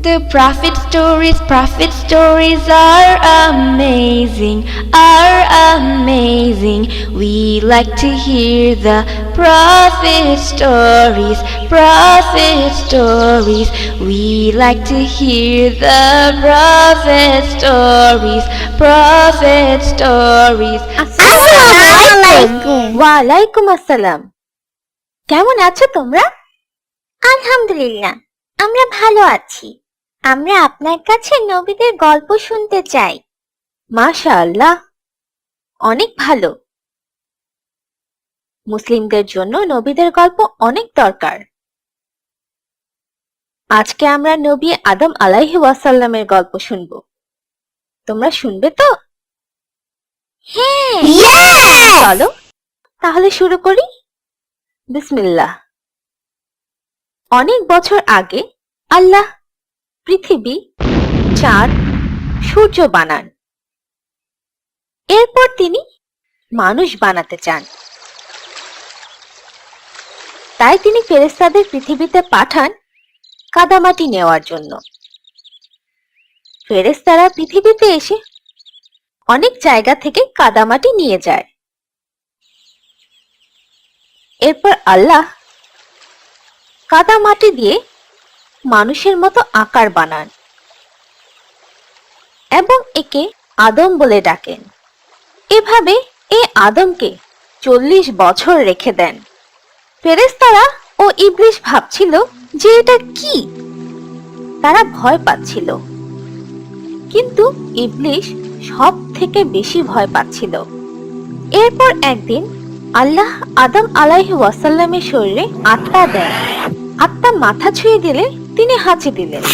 The prophet stories are amazing, are amazing. We like to hear the prophet stories, prophet stories. We like to hear the prophet stories, prophet stories. আসসালামু ওয়ালাইকুম আসসালাম। কেমন আছো তোমরা? আলহামদুলিল্লাহ, আমরা ভালো আছি। আমরা আপনার কাছে নবীদের গল্প শুনতে চাই। মাশাআল্লাহ, অনেক ভালো। মুসলিমদের জন্য নবীদের গল্প অনেক দরকার। আজকে আমরা নবী আদম আলাইহি ওয়াসাল্লামের গল্প শুনবো। তোমরা শুনবে তো? হ্যাঁ, চলো তাহলে শুরু করি। বিসমিল্লাহ। অনেক বছর আগে আল্লাহ পৃথিবী, চাঁদ, সূর্য বানান। এরপর তিনি মানুষ বানাতে চান। তাই তিনি ফেরেশতাদের পৃথিবীতে পাঠান কাদামাটি নেওয়ার জন্য। ফেরেশতারা পৃথিবীতে এসে অনেক জায়গা থেকে কাদামাটি নিয়ে যায়। এরপর আল্লাহ কাদামাটি দিয়ে মানুষের মতো আকার বানান এবং একে আদম বলে ডাকেন। এভাবে এই আদমকে 40 বছর রেখে দেন। ফেরেশতারা ও ইবলিস ভাবছিল যে এটা কি, তারা ভয় পাচ্ছিল। কিন্তু ইবলিস সব থেকে বেশি ভয় পাচ্ছিল। এরপর একদিন আল্লাহ আদম আলাইহি ওয়াসাল্লামের শরীরে আত্মা দেন। আত্মা মাথা ছুঁয়ে দিলে তিনি হাঁচি দিলেন।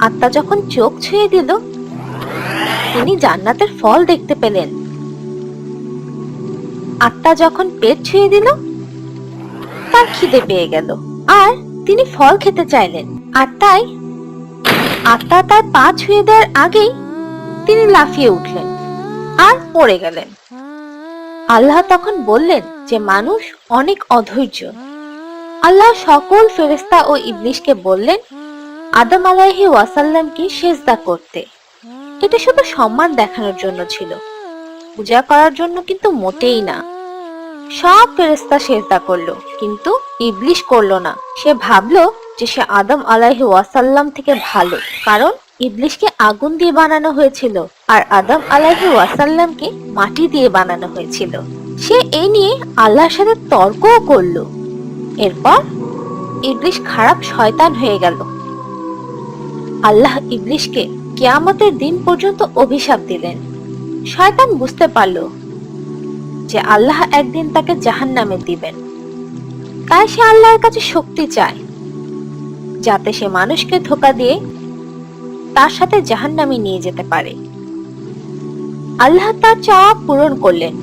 আত্মা যখন চোখ ছুঁয়ে দিল তিনি জান্নাতের ফল দেখতে পেলেন। আত্মা যখন পেট ছুঁয়ে দিল তার খিদে পেয়ে গেল আর তিনি ফল খেতে চাইলেন। আর তাই আত্মা তার পা ছুঁয়ে দেওয়ার আগেই তিনি লাফিয়ে উঠলেন আর পড়ে গেলেন। আল্লাহ তখন বললেন যে মানুষ অনেক অধৈর্য। আল্লাহ সকল ফেরেশতা ও ইবলিসকে বললেন আদম আলাইহি ওয়াসাল্লামকে সিজদা করতে। এটা শুধু সম্মান দেখানোর জন্য ছিল, পূজা করার জন্য কিন্তু মোটেই না। সব ফেরেশতা সিজদা করলো কিন্তু ইবলিস করলো না। সে ভাবলো যে সে আদম আলাইহি ওয়াসাল্লাম থেকে ভালো, কারণ ইবলিসকে আগুন দিয়ে বানানো হয়েছিল আর আদম আলাইহি ওয়াসাল্লামকে মাটি দিয়ে বানানো হয়েছিল। সে এই নিয়ে আল্লাহর সাথে তর্কও করলো। এরপর ইবলিস খারাপ শয়তান হয়ে গেল। আল্লাহ ইবলিসকে কিয়ামতের দিন পর্যন্ত অভিশাপ দিলেন। শয়তান বুঝতে পারল যে আল্লাহ একদিন তাকে জাহান্নামে দিবেন। তাই সে আল্লাহর কাছে শক্তি চায় যাতে সে মানুষকে ধোঁকা দিয়ে তার সাথে জাহান্নামে নিয়ে যেতে পারে। আল্লাহ তার চাওয়া পূরণ করলেন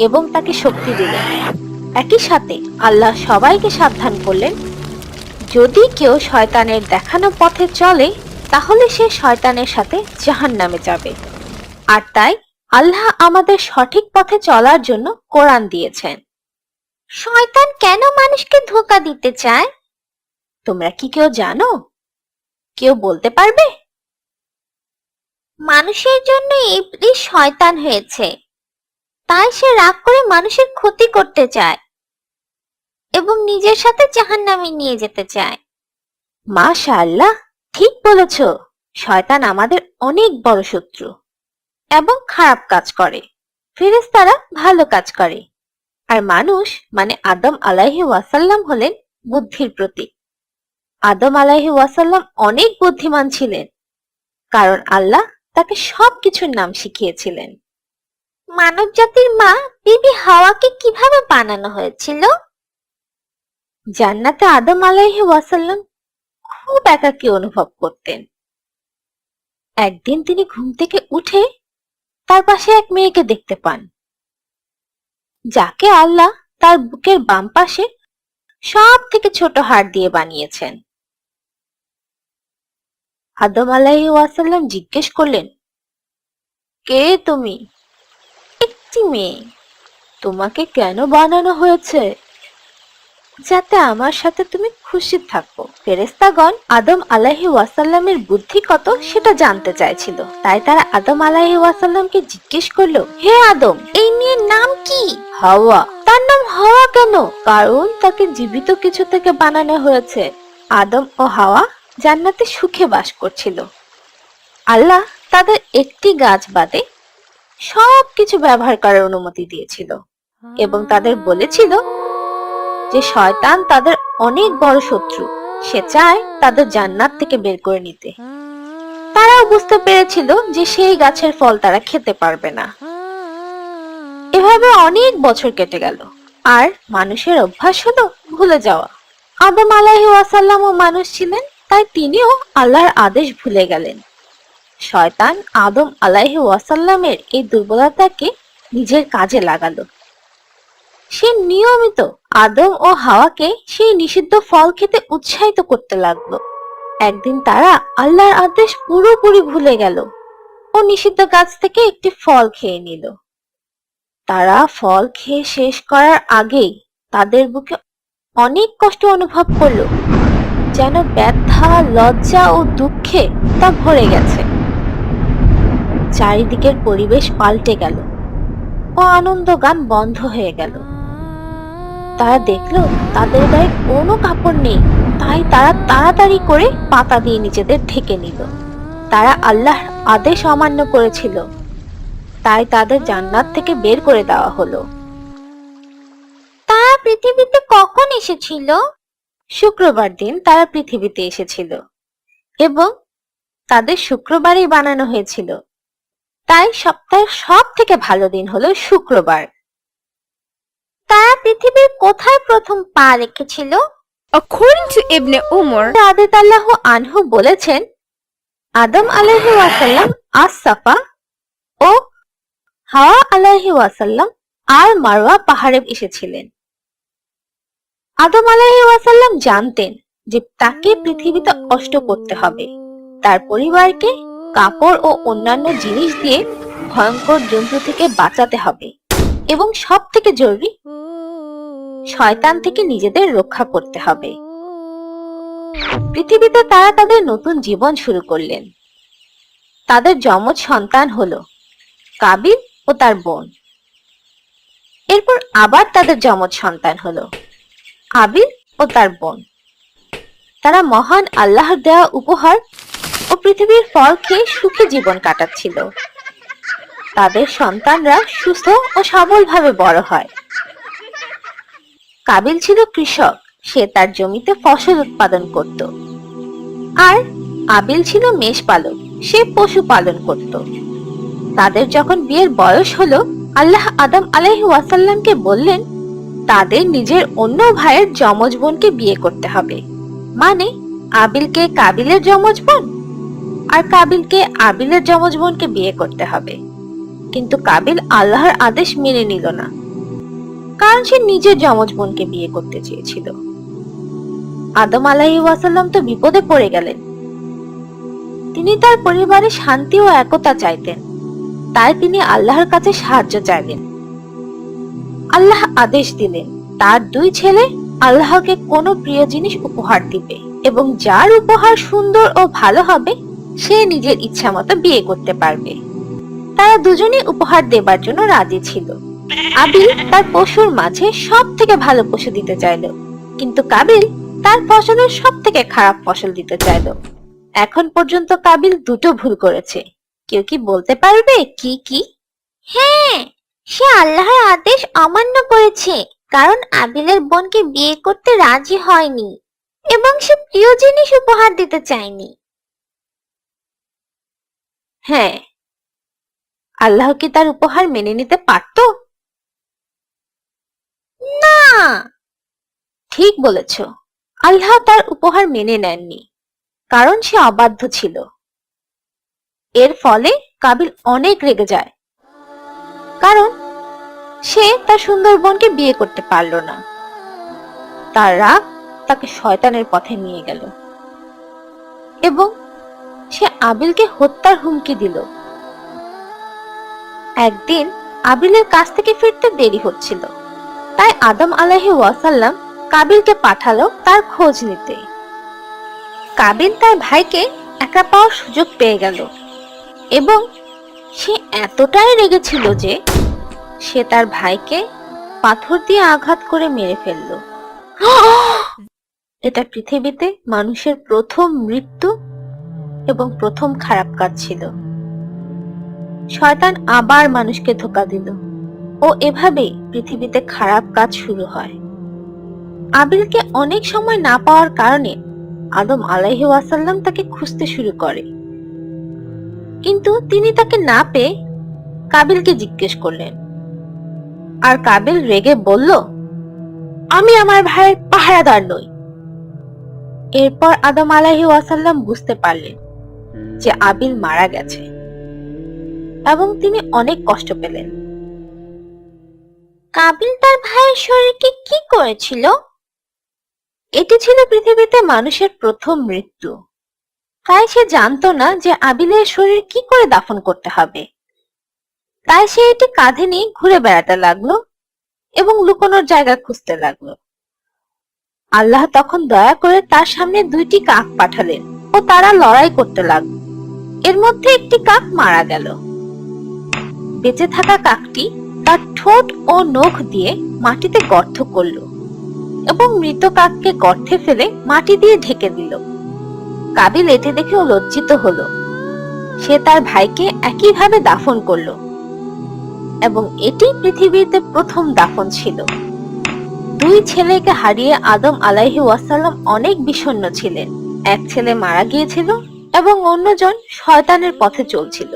এবং তাকে শক্তি দিলেন। একই সাথে আল্লাহ সবাইকে সাবধান করলেন, যদি কেউ শয়তানের দেখানো পথে চলে তাহলে সে শয়তানের সাথে জাহান্নামে যাবে। আর তাই আল্লাহ আমাদের সঠিক পথে চলার জন্য কোরআন দিয়েছেন। শয়তান কেন মানুষকে ধোঁকা দিতে চায়? তোমরা কি কেউ জানো? কেউ বলতে পারবে? মানুষের জন্য ইবলিস শয়তান হয়েছে, তাই সে রাগ করে মানুষের ক্ষতি করতে চায় এবং নিজের সাথে জাহান্নামে নিয়ে যেতে চায়। মাশাআল্লাহ, ঠিক বলেছ। শয়তান আমাদের অনেক বড় শত্রু এবং খারাপ কাজ করে, ফেরেশতারা ভালো কাজ করে। আর মানুষ মানে আদম আলাইহি ওয়াসাল্লাম হলেন বুদ্ধির প্রতীক। আদম আলাইহি ওয়াসাল্লাম অনেক বুদ্ধিমান ছিলেন, কারণ আল্লাহ তাকে সবকিছুর নাম শিখিয়েছিলেন। মানব জাতির মা বিবি হাওয়াকে কিভাবে বানানো হয়েছিল? জান্নাতে আদম আলাইহি ওয়াসাল্লাম খুব একাকী অনুভব করতেন। একদিন তিনি ঘুম থেকে উঠে তার পাশে এক মেয়েকে দেখতে পান, যাকে আল্লাহ তার বুকের বাম পাশে সব থেকে ছোট হাড় দিয়ে বানিয়েছেন। আদম আলাইহি ওয়াসাল্লাম জিজ্ঞেস করলেন, কে তুমি? একটি মেয়ে, তোমাকে কেন বানানো হয়েছে? যাতে আমার সাথে তুমি খুশি থাকো। ফেরেশতাগণ আদম আলাইহি ওয়াসাল্লামের বুদ্ধি কত সেটা জানতে চাইছিল, তাই তারা আদম আলাইহি ওয়াসাল্লামকে জিজ্ঞেস করলো, হে আদম, এই মেয়ের নাম কি? হাওয়া। তার নাম হাওয়া কেন? কারণ তাকে জীবিত কিছু থেকে বানানো হয়েছে। আদম ও হাওয়া জান্নাতে সুখে বাস করছিল। আল্লাহ তাদের একটি গাছ বাদে সবকিছু ব্যবহার করার অনুমতি দিয়েছিল এবং তাদের বলেছিল যে শয়তান তাদের অনেক বড় শত্রু, সে চায় তাদের জান্নাত থেকে বের করে নিতে। তারাও বুঝতে পেরেছিল যে সেই গাছের ফল তারা খেতে পারবে না। এভাবে অনেক বছর কেটে গেল, আর মানুষের অভ্যাস হলো ভুলে যাওয়া। আদম আলাইহি ওয়াসাল্লামও মানুষ ছিলেন, তাই তিনিও আল্লাহর আদেশ ভুলে গেলেন। শয়তান আদম আলাইহি ওয়াসাল্লামের এই দুর্বলতাকে নিজের কাজে লাগালো। সে নিয়মিত আদম ও হাওয়াকে সেই নিষিদ্ধ ফল খেতে উৎসাহিত করতে লাগলো। একদিন তারা আল্লাহর আদেশ পুরোপুরি ভুলে গেল ও নিষিদ্ধ গাছ থেকে একটি ফল খেয়ে নিল। তারা ফল খেয়ে শেষ করার আগেই তাদের বুকে অনেক কষ্ট অনুভব করলো, যেন ব্যথা, লজ্জা ও দুঃখে তা ভরে গেছে। চারিদিকের পরিবেশ পাল্টে গেল ও আনন্দ গান বন্ধ হয়ে গেল। তারা দেখলো তাদের গায়ে কোনো কাপড় নেই, তাই তারা তাড়াতাড়ি করে পাতা দিয়ে নিজেদের ঢেকে নিল। তারা আল্লাহর আদেশ অমান্য করেছিল, তাই তাদের জান্নাত থেকে বের করে দেওয়া হলো। তারা পৃথিবীতে কখন এসেছিল? শুক্রবার দিন তারা পৃথিবীতে এসেছিল এবং তাদের শুক্রবারই বানানো হয়েছিল, তাই সপ্তাহের সব থেকে ভালো দিন হলো শুক্রবার। তারা পৃথিবীর কোথায় প্রথম পা রেখেছিল? According to Ibn Umar, রাদিয়াল্লাহু আনহু বলেছেন, আদম আলাইহি ওয়াসাল্লাম আস-সাফা ও হাওয়া আলাইহি ওয়াসাল্লাম আর মারওয়া পাহাড়ে এসেছিলেন। আদম আলাইহি ওয়াসাল্লাম জানতেন যে তাকে পৃথিবীতে কষ্ট করতে হবে, তার পরিবারকে কাপড় ও অন্যান্য জিনিস দিয়ে ভয়ঙ্কর জন্তু থেকে বাঁচাতে হবে এবং সব থেকে জরুরি শয়তান থেকে নিজেদের রক্ষা করতে হবে। পৃথিবীতে তারা তাদের নতুন জীবন শুরু করলেন। তাদের যমজ সন্তান হলো কাবিল ও তার বোন। এরপর আবার তাদের যমজ সন্তান হলো হাবিল ও তার বোন। তারা মহান আল্লাহর দেওয়া উপহার ও পৃথিবীর ফল খেয়ে সুখী জীবন কাটাচ্ছিল। তাদের সন্তানরা সুস্থ ও সবলভাবে বড় হয়। কাবিল ছিল কৃষক, সে তার জমিতে ফসল উৎপাদন করত। আর আবিল ছিল মেষপালক, সে পশু পালন করত। তাদের যখন বিয়ের বয়স হলো, আল্লাহ আদম আলাইহি ওয়াসাল্লামকে বললেন তাদের নিজের অন্য ভাইয়ের যমজ বোনকে বিয়ে করতে হবে, মানে আবিলকে কাবিলের যমজ বোন আর কাবিলকে আবিলের যমজ বোনকে বিয়ে করতে হবে। কিন্তু কাবিল আল্লাহর আদেশ মেনে নিল না, কারণ সে নিজের যমজ বোনকে বিয়ে করতে চেয়েছিল। আদম আলাইহি ওয়াসাল্লাম তো বিপদে পড়ে গেলেন। তিনি তার পরিবারে শান্তি ও একতা চাইতেন, তাই তিনি আল্লাহর কাছে সাহায্য চাইলেন। আল্লাহ আদেশ দিলেন তার দুই ছেলে আল্লাহকে কোনো প্রিয় জিনিস উপহার দিবে এবং যার উপহার সুন্দর ও ভালো হবে সে নিজের ইচ্ছা মতো বিয়ে করতে পারবে। তারা দুজনেই উপহার দেবার জন্য রাজি ছিল। আবিল তার পশুর মাঝে সব থেকে ভালো পশু দিতে চাইল, কিন্তু কাবিল তার ফসলের সব থেকে খারাপ ফসল দিতে চাইল। এখন পর্যন্ত কাবিল দুটো ভুল করেছে। কেউ কি বলতে পারবে কি কি? হ্যাঁ, সে আল্লাহর আদেশ অমান্য করেছে, কারণ আবিলের বোনকে বিয়ে করতে রাজি হয়নি এবং সে প্রিয় জিনিস উপহার দিতে চায়নি। হ্যাঁ, আল্লাহ কি তার উপহার মেনে নিতে পারত? না, ঠিক বলেছ, আল্লাহ তার উপহার মেনে নেননি, কারণ সে অবাধ্য ছিল। এর ফলে কাবিল অনেক রেগে যায়, কারণ সে তার সুন্দর বোনকে বিয়ে করতে পারল না। তার রাগ তাকে শয়তানের পথে নিয়ে গেল এবং সে আবিলকে হত্যার হুমকি দিল। একদিন আবিলের কাছ থেকে ফিরতে দেরি হচ্ছিল, তাই আদম আলাইহি ওয়াসাল্লাম কাবিলকে পাঠালো তার খোঁজ নিতে। কাবিল তার ভাইকে একা পাওয়ার সুযোগ পেয়ে গেল এবং সে এতটাই রেগেছিল যে সে তার ভাইকে পাথর দিয়ে আঘাত করে মেরে ফেলল। এটা পৃথিবীতে মানুষের প্রথম মৃত্যু এবং প্রথম খারাপ কাজ ছিল। শয়তান আবার মানুষকে ধোঁকা দিল ও এভাবেই পৃথিবীতে খারাপ কাজ শুরু হয়। আবিলকে অনেক সময় না পাওয়ার কারণে আদম আলাইহিস ওয়াসাল্লাম তাকে খুঁজতে শুরু করে, কিন্তু তিনি তাকে না পেয়ে কাবিলকে জিজ্ঞেস করলেন। আর কাবিল রেগে বলল, আমি আমার ভাইয়ের পাহারাদার নই। এরপর আদম আলাইহিস ওয়াসাল্লাম বুঝতে পারলেন যে আবিল মারা গেছে এবং তিনি অনেক কষ্ট পেলেন। কাবিল তার ভাইয়ের শরীরকে কি করেছিল? এটি ছিল পৃথিবীতে মানুষের প্রথম মৃত্যু, তাই সে জানতো না যে আবিলের শরীর কি করে দাফন করতে হবে। তাই সে এটি কাঁধে নিয়ে ঘুরে বেড়াতে লাগলো এবং লুকোনোর জায়গা খুঁজতে লাগলো। আল্লাহ তখন দয়া করে তার সামনে 2টি কাক পাঠালেন ও তারা লড়াই করতে লাগলো। এর মধ্যে একটি কাক মারা গেল। বেঁচে থাকা কাকটি তার ঠোঁট ও নখ দিয়ে মাটিতে গর্ত করলো এবং মৃত কাককে গর্তে ফেলে মাটি দিয়ে ঢেকে দিল। কাবিল এটি দেখেও লজ্জিত হলো। সে তার ভাইকে একইভাবে দাফন করলো এবং এটি পৃথিবীতে প্রথম দাফন ছিল। 2 ছেলেকে হারিয়ে আদম আলাইহিস ওয়াসাল্লাম অনেক বিষণ্ণ ছিলেন। এক ছেলে মারা গিয়েছিল এবং অন্যজন শয়তানের পথে চলছিল।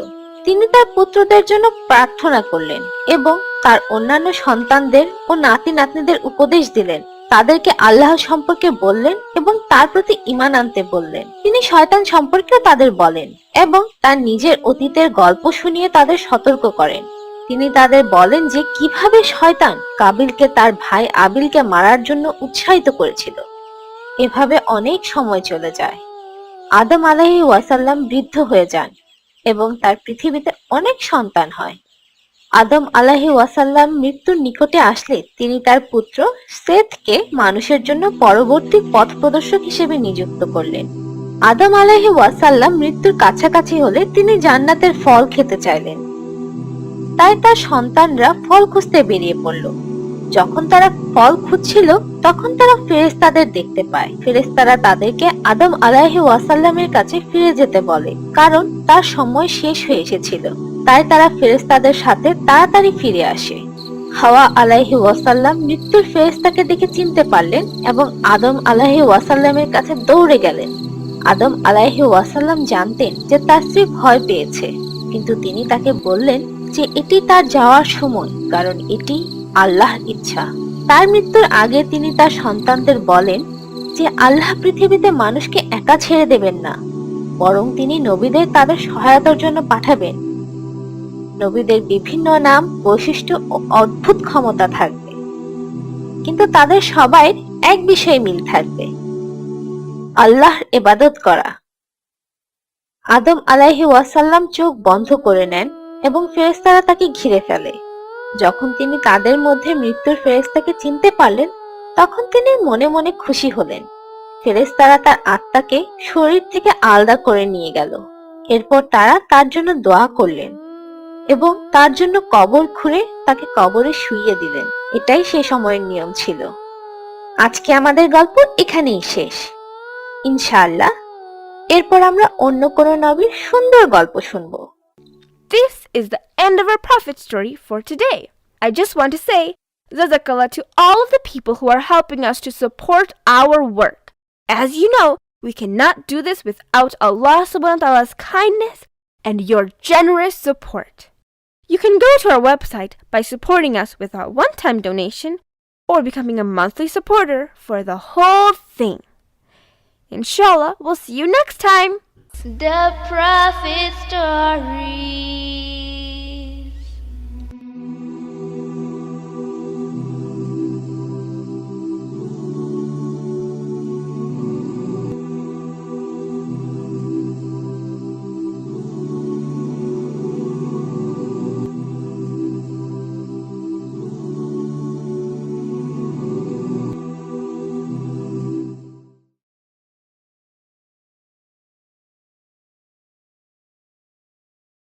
তিনি তার পুত্রদের জন্য প্রার্থনা করলেন এবং তার অন্যান্য সন্তানদের ও নাতি নাতনিদের উপদেশ দিলেন। তাদেরকে আল্লাহ সম্পর্কে বললেন এবং তার প্রতি ঈমান আনতে বললেন। তিনি শয়তান সম্পর্কেও তাদের বলেন এবং তার নিজের অতীতের গল্প শুনিয়ে তাদের সতর্ক করেন। তিনি তাদের বলেন যে কিভাবে শয়তান কাবিলকে তার ভাই আবিলকে মারার জন্য উৎসাহিত করেছিল। এভাবে অনেক সময় চলে যায়। আদম আলাইহিস ওয়াসাল্লাম বৃদ্ধ হয়ে যান এবং তার পৃথিবীতে অনেক সন্তান হয়। আদম আলাইহিস ওয়াসাল্লাম মৃত্যুর নিকটে আসলে তিনি তার পুত্র সেথকে মানুষের জন্য পরবর্তী পথ প্রদর্শক হিসেবে নিযুক্ত করলেন। আদম আলাইহিস ওয়াসাল্লাম মৃত্যুর কাছাকাছি হলে তিনি জান্নাতের ফল খেতে চাইলেন। তাই তার সন্তানরা ফল খুঁজতে বেরিয়ে পড়ল। যখন তারা ফল খুঁজছিল তখন তারা ফেরেশতাদের দেখতে পায়। ফেরেশতারা তাদেরকে আদম আলাইহিস ওয়াসাল্লামের কাছে ফিরে যেতে বলে, কারণ তার সময় শেষ হয়ে এসেছিল। তাই তারা ফেরেশতাদের সাথে তাড়াতাড়ি ফিরে আসে। হাওয়া আলাইহিস ওয়াসাল্লাম মৃত্যুর ফেরেশতাকে দেখে চিনতে পারলেন এবং আদম আলাইহিস ওয়াসাল্লামের কাছে দৌড়ে গেলেন। আদম আলাইহিস ওয়াসাল্লাম জানতেন যে তার স্ত্রী ভয় পেয়েছে, কিন্তু তিনি তাকে বললেন যে এটি তার যাওয়ার সময়, কারণ এটি আল্লাহর ইচ্ছা। তার মৃত্যুর আগে তিনি তার সন্তানদের বলেন যে আল্লাহ পৃথিবীতে মানুষকে একা ছেড়ে দেবেন না, বরং তিনি নবীদের তাদের সহায়তার জন্য পাঠাবেন। নবীদের বিভিন্ন নাম, বৈশিষ্ট্য ও অদ্ভুত ক্ষমতা থাকবে, কিন্তু তাদের সবাই এক বিষয়ে মিল থাকবে, আল্লাহর ইবাদত করা। আদম আলাইহিস ওয়াসাল্লাম চোখ বন্ধ করে নেন এবং ফেরেশতারা তাকে ঘিরে ফেলে। যখন তিনি তাদের মধ্যে মৃত্যুর ফেরেশতাকে চিনতে পারলেন তখন তিনি মনে মনে খুশি হলেন। ফেরেশতারা তার আত্মাকে শরীর থেকে আলাদা করে নিয়ে গেল। এরপর তারা তার জন্য দোয়া করলেন এবং তার জন্য কবর খুঁড়ে তাকে কবরে শুইয়ে দিলেন। এটাই সেই সময়ের নিয়ম ছিল। আজকে আমাদের গল্প এখানেই শেষ। ইনশাআল্লাহ এরপর আমরা অন্য কোনো নবীর সুন্দর গল্প শুনবো। This is the end of our prophet story for today. I just want to say Jazakallah to all of the people who are helping us to support our work. As you know, we cannot do this without Allah subhanahu wa ta'ala's kindness and your generous support. You can go to our website by supporting us with a one-time donation or becoming a monthly supporter for the whole thing. Inshallah, we'll see you next time. The Prophet Story.